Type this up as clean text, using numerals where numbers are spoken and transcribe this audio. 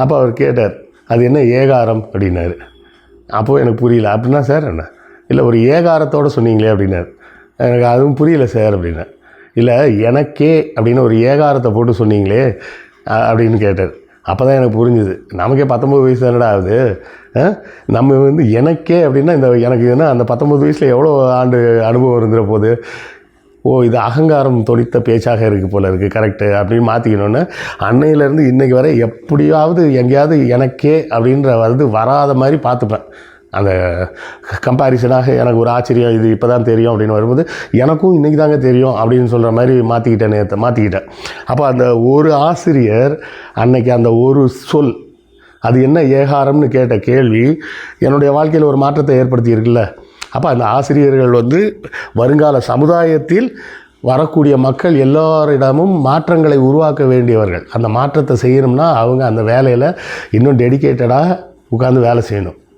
அப்போ அவர் கேட்டார், அது என்ன ஏகாரம் அப்படின்னாரு. அப்போது எனக்கு புரியல. அப்படின்னா சார் என்ன? இல்லை ஒரு ஏகாரத்தோடு சொன்னீங்களே அப்படின்னாரு. எனக்கு அதுவும் புரியல சார் அப்படின்னேன். இல்லை எனக்கே அப்படின்னு ஒரு ஏகாரத்தை போட்டு சொன்னீங்களே அப்படின்னு கேட்டார். அப்போ தான் எனக்கு புரிஞ்சுது, நமக்கே 19 வயசு தானடா ஆகுது, நம்ம எனக்கே அப்படின்னா எனக்கு அந்த 19 வயசில் எவ்வளோ ஆண்டு அனுபவம் இருந்துற போது, இது அகங்காரம் தொடித்த பேச்சாக இருக்குது போல இருக்குது, கரெக்டு அப்படின்னு மாற்றிக்கணுன்னு அன்னையிலேருந்து இன்றைக்கி வரை எப்படியாவது எங்கேயாவது எனக்கே அப்படின்ற வராத மாதிரி பார்த்துப்பேன். அந்த கம்பேரிசனாக எனக்கு ஒரு ஆச்சரியம், இது இப்போ தான் தெரியும் அப்படின்னு வரும்போது எனக்கும் இன்றைக்கி தாங்க தெரியும் அப்படின்னு சொல்கிற மாதிரி மாற்றிக்கிட்டேன். அப்போ அந்த ஒரு ஆசிரியர் அன்னைக்கு அந்த ஒரு சொல், அது என்ன ஏகாரம்னு கேட்ட கேள்வி என்னுடைய வாழ்க்கையில் ஒரு மாற்றத்தை ஏற்படுத்தி இருக்குல்ல. அப்போ அந்த ஆசிரியர்கள் வருங்கால சமுதாயத்தில் வரக்கூடிய மக்கள் எல்லோரிடமும் மாற்றங்களை உருவாக்க வேண்டியவர்கள். அந்த மாற்றத்தை செய்யணும்னா அவங்க அந்த வேலையில் இன்னும் டெடிக்கேட்டடாக உட்காந்து வேலை செய்யணும்.